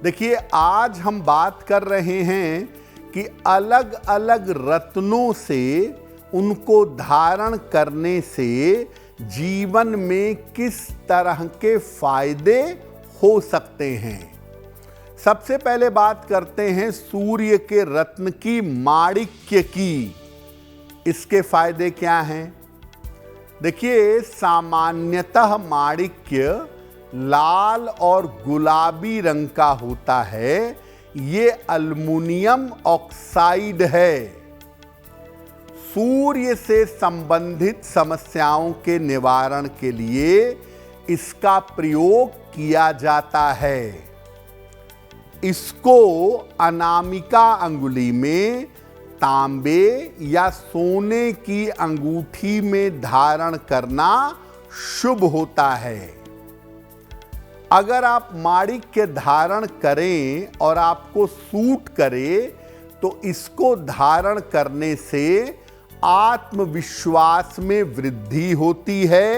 देखिए, आज हम बात कर रहे हैं कि अलग अलग रत्नों से, उनको धारण करने से जीवन में किस तरह के फायदे हो सकते हैं। सबसे पहले बात करते हैं सूर्य के रत्न की, माणिक्य की। इसके फायदे क्या हैं? देखिए, सामान्यतः माणिक्य लाल और गुलाबी रंग का होता है। ये अल्युमिनियम ऑक्साइड है। सूर्य से संबंधित समस्याओं के निवारण के लिए इसका प्रयोग किया जाता है। इसको अनामिका अंगुली में, तांबे या सोने की अंगूठी में धारण करना शुभ होता है। अगर आप माणिक्य धारण करें और आपको सूट करे तो इसको धारण करने से आत्मविश्वास में वृद्धि होती है।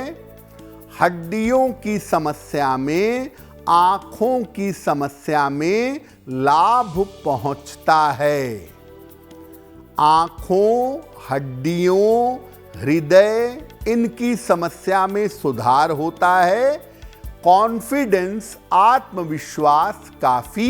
हड्डियों की समस्या में, आंखों की समस्या में लाभ पहुंचता है। आंखों, हड्डियों, हृदय, इनकी समस्या में सुधार होता है। कॉन्फिडेंस, आत्मविश्वास काफी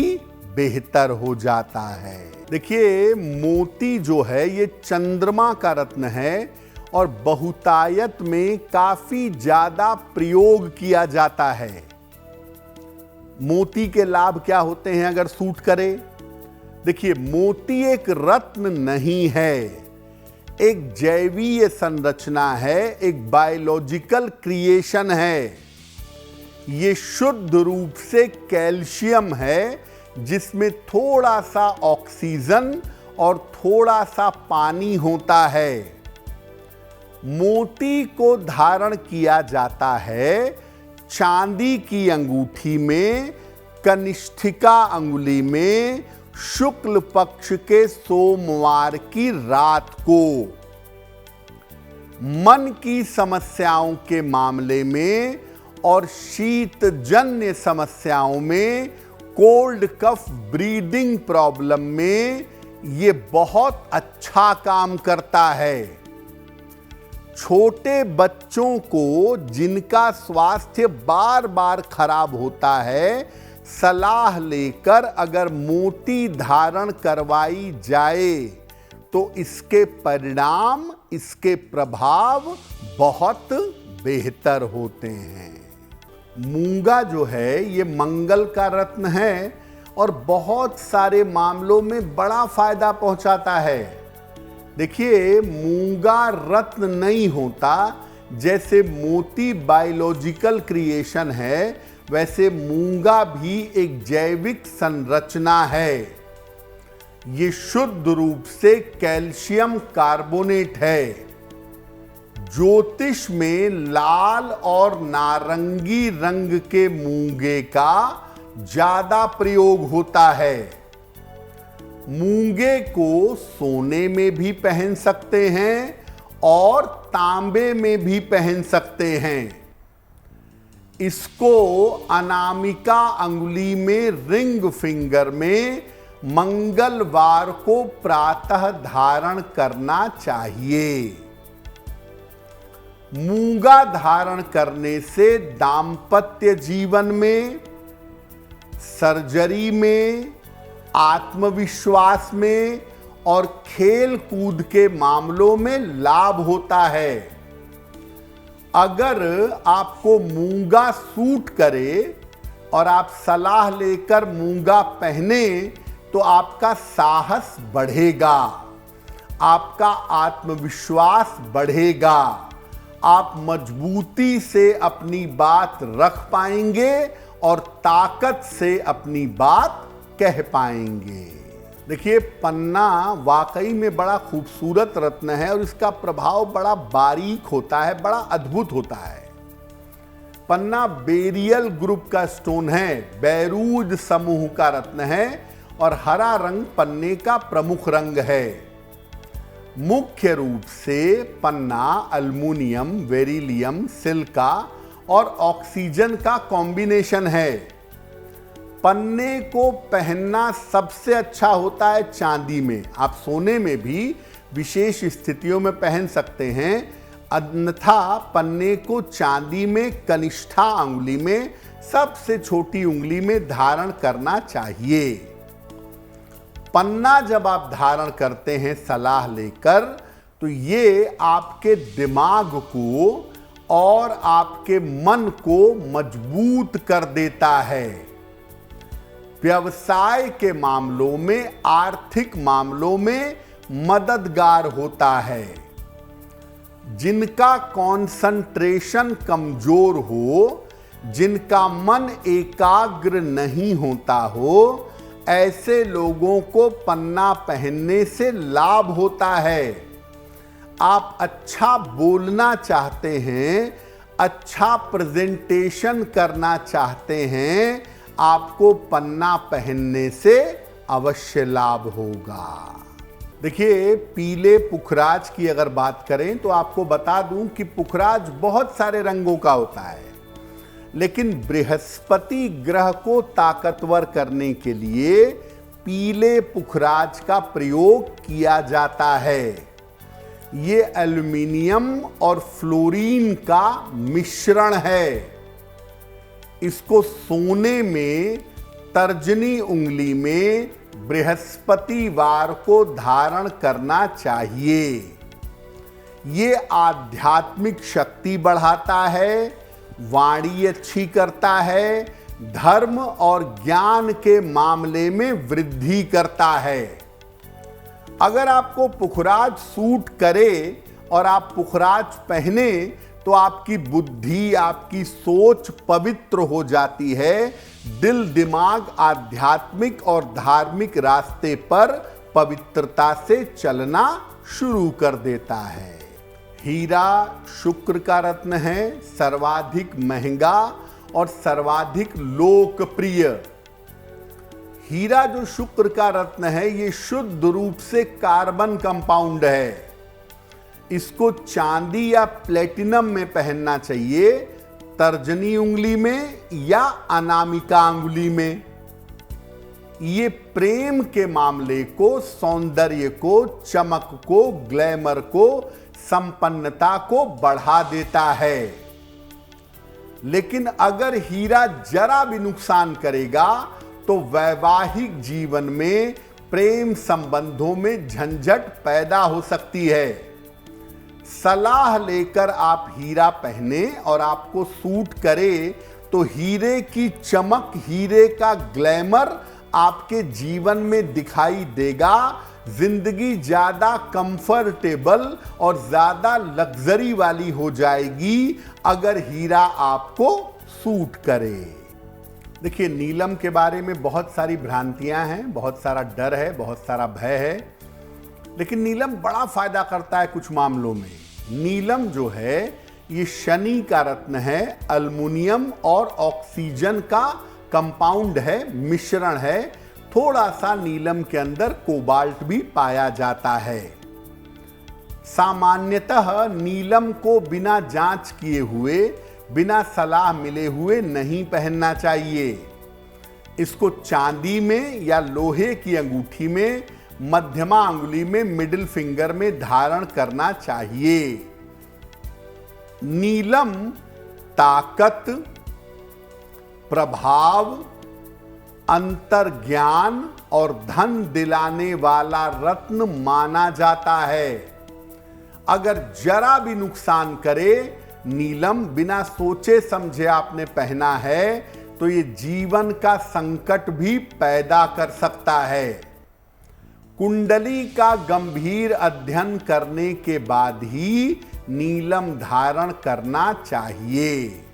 बेहतर हो जाता है। देखिए, मोती जो है ये चंद्रमा का रत्न है और बहुतायत में काफी ज्यादा प्रयोग किया जाता है। मोती के लाभ क्या होते हैं अगर सूट करे? देखिए, मोती एक रत्न नहीं है, एक जैवीय संरचना है, एक बायोलॉजिकल क्रिएशन है। ये शुद्ध रूप से कैल्शियम है, जिसमें थोड़ा सा ऑक्सीजन और थोड़ा सा पानी होता है। मोती को धारण किया जाता है चांदी की अंगूठी में, कनिष्ठिका अंगुली में, शुक्ल पक्ष के सोमवार की रात को। मन की समस्याओं के मामले में और शीतजन्य समस्याओं में, कोल्ड कफ ब्रीदिंग प्रॉब्लम में ये बहुत अच्छा काम करता है। छोटे बच्चों को जिनका स्वास्थ्य बार बार खराब होता है, सलाह लेकर अगर मोती धारण करवाई जाए तो इसके परिणाम, इसके प्रभाव बहुत बेहतर होते हैं। मूंगा जो है ये मंगल का रत्न है और बहुत सारे मामलों में बड़ा फायदा पहुंचाता है। देखिए, मूंगा रत्न नहीं होता, जैसे मोती बायोलॉजिकल क्रिएशन है, वैसे मूंगा भी एक जैविक संरचना है। ये शुद्ध रूप से कैल्शियम कार्बोनेट है। ज्योतिष में लाल और नारंगी रंग के मूंगे का ज्यादा प्रयोग होता है। मूंगे को सोने में भी पहन सकते हैं और तांबे में भी पहन सकते हैं। इसको अनामिका अंगुली में, रिंग फिंगर में मंगलवार को प्रातः धारण करना चाहिए। मूंगा धारण करने से दांपत्य जीवन में, सर्जरी में, आत्मविश्वास में और खेल कूद के मामलों में लाभ होता है। अगर आपको मूंगा सूट करे और आप सलाह लेकर मूंगा पहने तो आपका साहस बढ़ेगा, आपका आत्मविश्वास बढ़ेगा, आप मजबूती से अपनी बात रख पाएंगे और ताकत से अपनी बात कह पाएंगे। देखिए, पन्ना वाकई में बड़ा खूबसूरत रत्न है और इसका प्रभाव बड़ा बारीक होता है, बड़ा अद्भुत होता है। पन्ना बेरियल ग्रुप का स्टोन है, बैरूज समूह का रत्न है और हरा रंग पन्ने का प्रमुख रंग है। मुख्य रूप से पन्ना अल्युमिनियम, बेरिलियम, सिलिका और ऑक्सीजन का कॉम्बिनेशन है। पन्ने को पहनना सबसे अच्छा होता है चांदी में। आप सोने में भी विशेष स्थितियों में पहन सकते हैं, अन्यथा पन्ने को चांदी में कनिष्ठा अंगुली में, सबसे छोटी उंगली में धारण करना चाहिए। पन्ना जब आप धारण करते हैं सलाह लेकर, तो ये आपके दिमाग को और आपके मन को मजबूत कर देता है। व्यवसाय के मामलों में, आर्थिक मामलों में मददगार होता है। जिनका कंसंट्रेशन कमजोर हो, जिनका मन एकाग्र नहीं होता हो, ऐसे लोगों को पन्ना पहनने से लाभ होता है। आप अच्छा बोलना चाहते हैं, अच्छा प्रेजेंटेशन करना चाहते हैं, आपको पन्ना पहनने से अवश्य लाभ होगा। देखिए, पीले पुखराज की अगर बात करें तो आपको बता दूं कि पुखराज बहुत सारे रंगों का होता है, लेकिन बृहस्पति ग्रह को ताकतवर करने के लिए पीले पुखराज का प्रयोग किया जाता है। ये एल्युमिनियम और फ्लोरीन का मिश्रण है। इसको सोने में तर्जनी उंगली में बृहस्पतिवार को धारण करना चाहिए। ये आध्यात्मिक शक्ति बढ़ाता है, वाणी अच्छी करता है, धर्म और ज्ञान के मामले में वृद्धि करता है। अगर आपको पुखराज सूट करे और आप पुखराज पहने तो आपकी बुद्धि, आपकी सोच पवित्र हो जाती है। दिल दिमाग आध्यात्मिक और धार्मिक रास्ते पर पवित्रता से चलना शुरू कर देता है। हीरा शुक्र का रत्न है, सर्वाधिक महंगा और सर्वाधिक लोकप्रिय। हीरा जो शुक्र का रत्न है, ये शुद्ध रूप से कार्बन कंपाउंड है। इसको चांदी या प्लेटिनम में पहनना चाहिए, तर्जनी उंगली में या अनामिका अंगुली में। ये प्रेम के मामले को, सौंदर्य को, चमक को, ग्लैमर को, संपन्नता को बढ़ा देता है। लेकिन अगर हीरा जरा भी नुकसान करेगा तो वैवाहिक जीवन में, प्रेम संबंधों में झंझट पैदा हो सकती है। सलाह लेकर आप हीरा पहने और आपको सूट करे तो हीरे की चमक, हीरे का ग्लैमर आपके जीवन में दिखाई देगा। जिंदगी ज्यादा कंफर्टेबल और ज्यादा लग्जरी वाली हो जाएगी अगर हीरा आपको सूट करे। देखिए, नीलम के बारे में बहुत सारी भ्रांतियां हैं, बहुत सारा डर है, बहुत सारा भय है, लेकिन नीलम बड़ा फायदा करता है कुछ मामलों में। नीलम जो है ये शनि का रत्न है, अल्मुनियम और ऑक्सीजन का कंपाउंड है, मिश्रण है। थोड़ा सा नीलम के अंदर कोबाल्ट भी पाया जाता है। सामान्यतः नीलम को बिना जांच किए हुए, बिना सलाह मिले हुए नहीं पहनना चाहिए। इसको चांदी में या लोहे की अंगूठी में, मध्यमा अंगुली में, मिडिल फिंगर में धारण करना चाहिए। नीलम ताकत, प्रभाव, अंतर्ज्ञान और धन दिलाने वाला रत्न माना जाता है। अगर जरा भी नुकसान करे, नीलम बिना सोचे समझे आपने पहना है तो ये जीवन का संकट भी पैदा कर सकता है। कुंडली का गंभीर अध्ययन करने के बाद ही नीलम धारण करना चाहिए।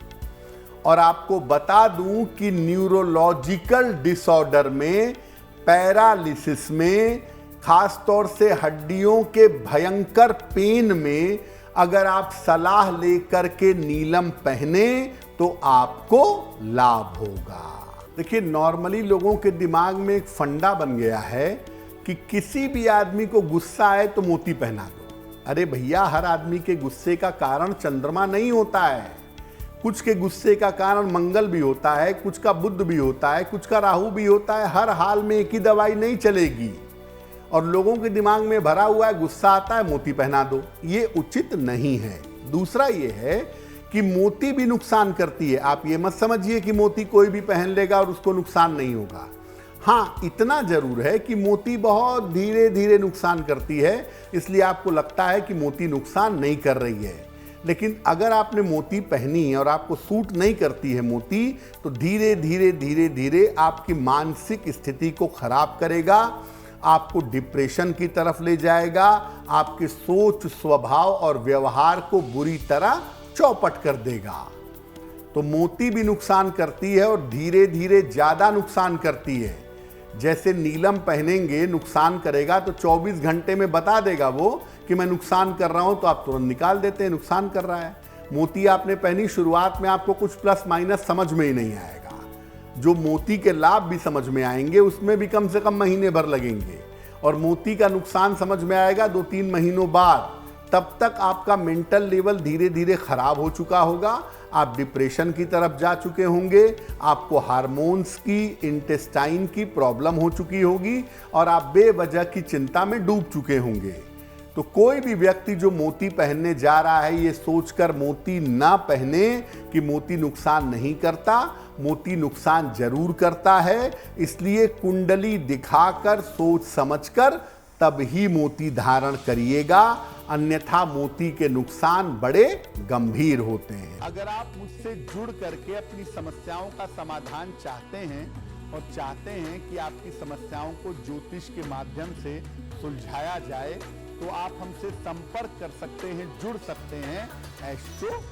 और आपको बता दूं कि न्यूरोलॉजिकल डिसऑर्डर में, पैरालिसिस में, खासतौर से हड्डियों के भयंकर पेन में अगर आप सलाह लेकर के नीलम पहने तो आपको लाभ होगा। देखिए, नॉर्मली लोगों के दिमाग में एक फंडा बन गया है कि किसी भी आदमी को गुस्सा आए तो मोती पहना दो। अरे भैया, हर आदमी के गुस्से का कारण चंद्रमा नहीं होता है। कुछ के गुस्से का कारण मंगल भी होता है, कुछ का बुध भी होता है, कुछ का राहु भी होता है। हर हाल में एक ही दवाई नहीं चलेगी। और लोगों के दिमाग में भरा हुआ है, गुस्सा आता है मोती पहना दो, ये उचित नहीं है। दूसरा ये है कि मोती भी नुकसान करती है। आप ये मत समझिए कि मोती कोई भी पहन लेगा और उसको नुकसान नहीं होगा। हाँ, इतना जरूर है कि मोती बहुत धीरे धीरे नुकसान करती है, इसलिए आपको लगता है कि मोती नुकसान नहीं कर रही है। लेकिन अगर आपने मोती पहनी और आपको सूट नहीं करती है मोती, तो धीरे धीरे धीरे धीरे आपकी मानसिक स्थिति को खराब करेगा, आपको डिप्रेशन की तरफ ले जाएगा, आपके सोच, स्वभाव और व्यवहार को बुरी तरह चौपट कर देगा। तो मोती भी नुकसान करती है और धीरे धीरे ज्यादा नुकसान करती है। जैसे नीलम पहनेंगे नुकसान करेगा तो 24 घंटे में बता देगा वो कि मैं नुकसान कर रहा हूं, तो आप तुरंत निकाल देते हैं नुकसान कर रहा है। मोती आपने पहनी, शुरुआत में आपको कुछ प्लस माइनस समझ में ही नहीं आएगा। जो मोती के लाभ भी समझ में आएंगे उसमें भी कम से कम महीने भर लगेंगे, और मोती का नुकसान समझ में आएगा 2-3 महीनों बाद। तब तक आपका मेंटल लेवल धीरे धीरे खराब हो चुका होगा, आप डिप्रेशन की तरफ जा चुके होंगे, आपको हार्मोन्स की, इंटेस्टाइन की प्रॉब्लम हो चुकी होगी और आप बेवजह की चिंता में डूब चुके होंगे। तो कोई भी व्यक्ति जो मोती पहनने जा रहा है, ये सोचकर मोती ना पहने कि मोती नुकसान नहीं करता। मोती नुकसान जरूर करता है, इसलिए कुंडली दिखाकर, सोच समझकर तब ही मोती धारण करिएगा, अन्यथा मोती के नुकसान बड़े गंभीर होते हैं। अगर आप मुझसे जुड़ करके अपनी समस्याओं का समाधान चाहते हैं और चाहते हैं कि आपकी समस्याओं को ज्योतिष के माध्यम से सुलझाया जाए, तो आप हमसे संपर्क कर सकते हैं, जुड़ सकते हैं एस्ट्रो